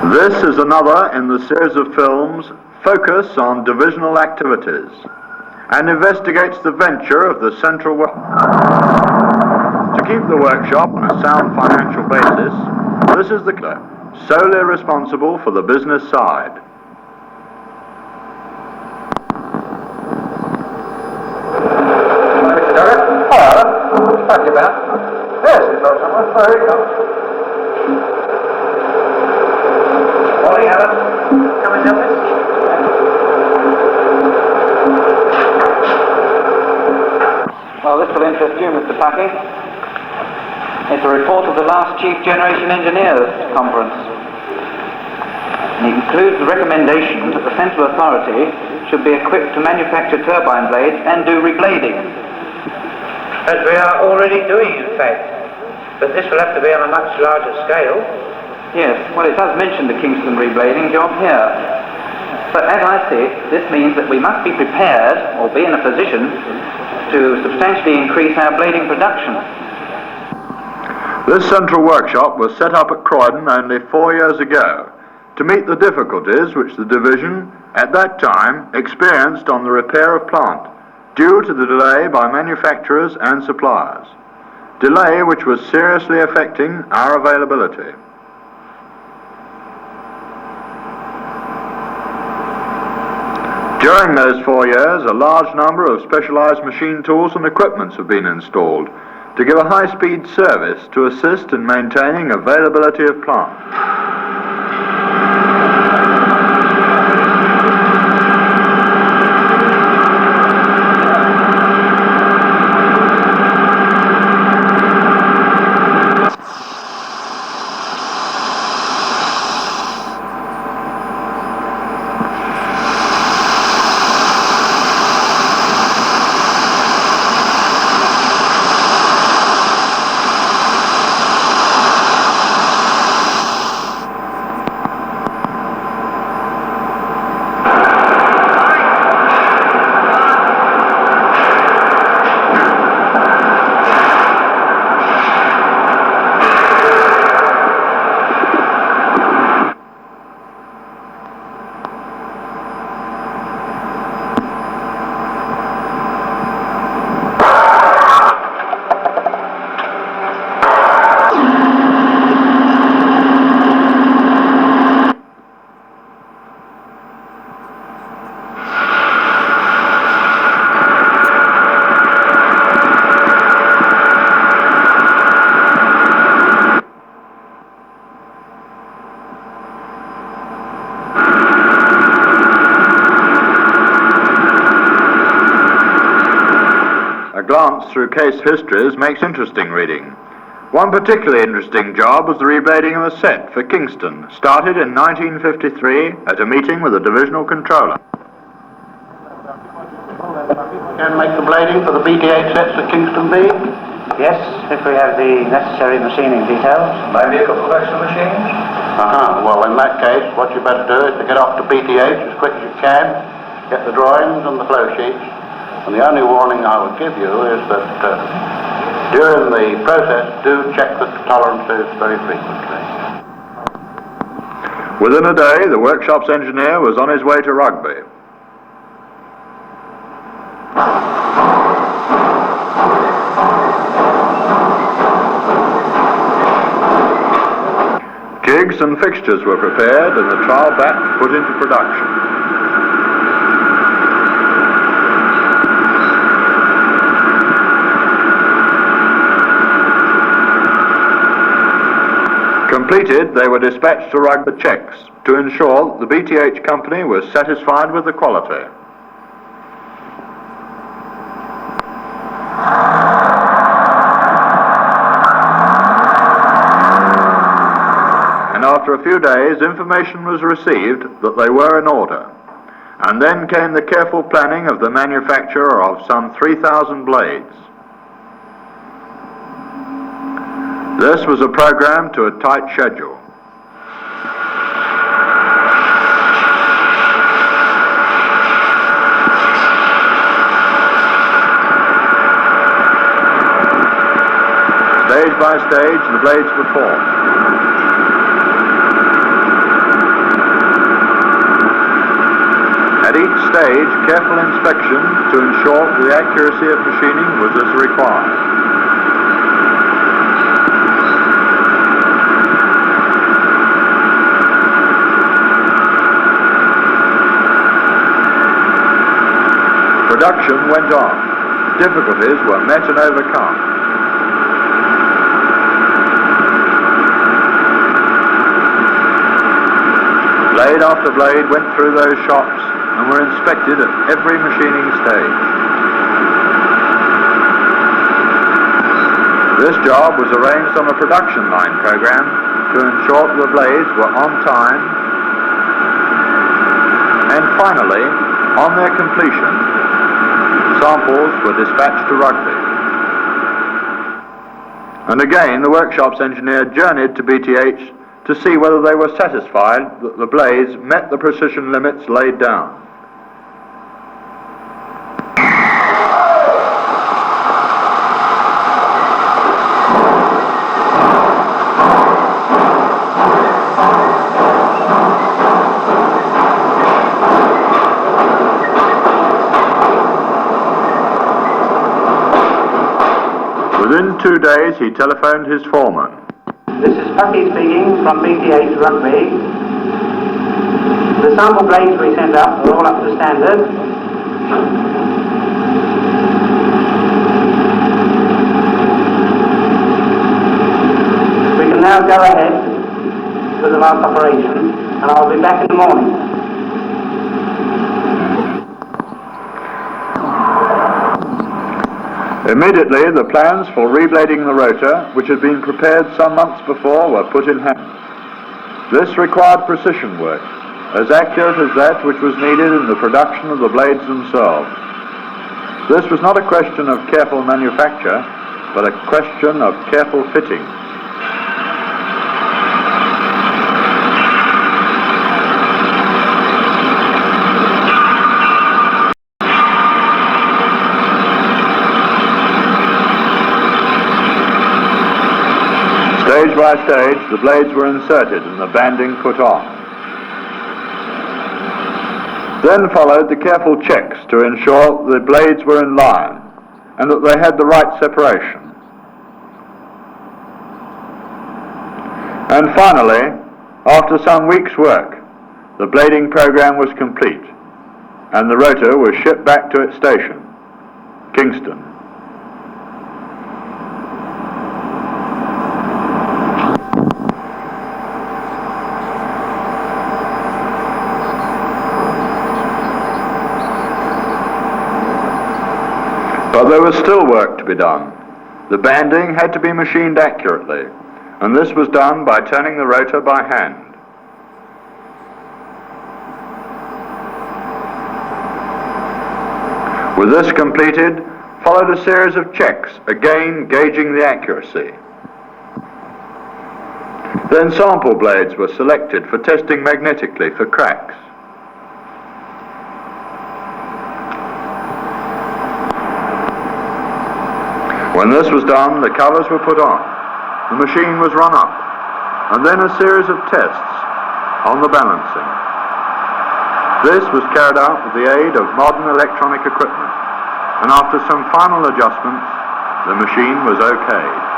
This is another in the series of films focus on divisional activities and investigates the venture of the central to keep the workshop on a sound financial basis. This is the solely responsible for the business side. Hello, talking about. Yes, it's not someone. Where he comes. Morning, Alan. Come and help us. Well, this will interest you, Mr. Puckey. It's a report of the last Chief Generation Engineers Conference. It includes the recommendation that the Central Authority should be equipped to manufacture turbine blades and do reblading. As we are already doing, in fact. But this will have to be on a much larger scale. Yes, well, it does mention the Kingston reblading job here. But as I see it, this means that we must be prepared, or be in a position, to substantially increase our blading production. This central workshop was set up at Croydon only 4 years ago to meet the difficulties which the division at that time experienced on the repair of plant due to the delay by manufacturers and suppliers. Delay which was seriously affecting our availability. During those 4 years, a large number of specialized machine tools and equipments have been installed to give a high-speed service to assist in maintaining availability of plant. A glance through case histories makes interesting reading. One particularly interesting job was the reblading of a set for Kingston, started in 1953 at a meeting with the divisional controller. Can make the blading for the BT8 sets at Kingston B? Yes, if we have the necessary machining details. Maybe a couple of extra machines? Well, in that case, what you better do is to get off to BT8 as quick as you can, get the drawings and the flow sheets. And the only warning I would give you is that during the process, do check the tolerances very frequently. Within a day, the workshop's engineer was on his way to Rugby. Jigs and fixtures were prepared and the trial batch put into production. Completed, they were dispatched to Rugby checks to ensure the BTH company was satisfied with the quality. And after a few days, information was received that they were in order. And then came the careful planning of the manufacture of some 3,000 blades. This was a program to a tight schedule. Stage by stage, the blades were formed. next stage, careful inspection to ensure the accuracy of machining was as required. Production went on. Difficulties were met and overcome. Blade after blade went through those shops and were inspected at every machining stage. This job was arranged on a production line program to ensure that the blades were on time, and finally, on their completion, samples were dispatched to Rugby. And again, the workshop's engineer journeyed to BTH to see whether they were satisfied that the blades met the precision limits laid down. Within 2 days, he telephoned his foreman. This is Puckey speaking from BTH Rugby. The sample blades we sent up are all up to standard. We can now go ahead with the last operation, and I'll be back in the morning. Immediately, the plans for reblading the rotor, which had been prepared some months before, were put in hand. This required precision work, as accurate as that which was needed in the production of the blades themselves. This was not a question of careful manufacture, but a question of careful fitting. Stage by stage, the blades were inserted and the banding put on. Then followed the careful checks to ensure the blades were in line and that they had the right separation. And finally, after some weeks' work, the blading program was complete and the rotor was shipped back to its station, Kingston. But there was still work to be done. The banding had to be machined accurately, and this was done by turning the rotor by hand. With this completed, followed a series of checks, again gauging the accuracy. Then sample blades were selected for testing magnetically for cracks. When this was done, the covers were put on, the machine was run up, and then a series of tests on the balancing. This was carried out with the aid of modern electronic equipment, and after some final adjustments, the machine was okayed.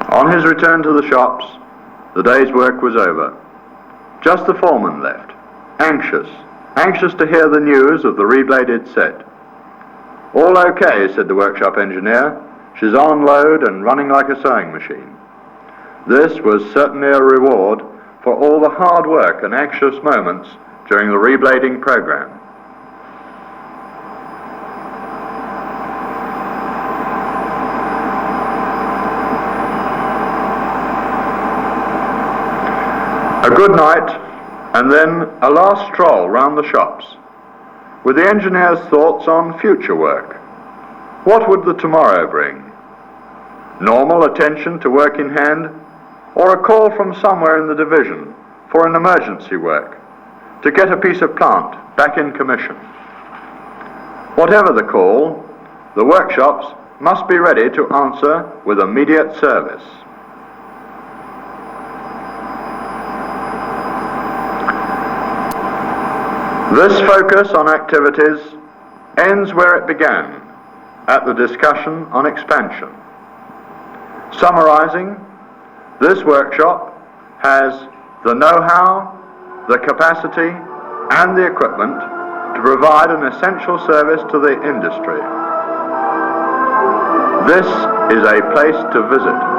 On his return to the shops, the day's work was over. Just the foreman left, anxious to hear the news of the rebladed set. All okay, said the workshop engineer. She's on load and running like a sewing machine. This was certainly a reward for all the hard work and anxious moments during the reblading program. A good night, and then a last stroll round the shops, with the engineer's thoughts on future work. What would the tomorrow bring? Normal attention to work in hand, or a call from somewhere in the division for an emergency work, to get a piece of plant back in commission. Whatever the call, the workshops must be ready to answer with immediate service. This focus on activities ends where it began, at the discussion on expansion. Summarising, this workshop has the know-how, the capacity and the equipment to provide an essential service to the industry. This is a place to visit.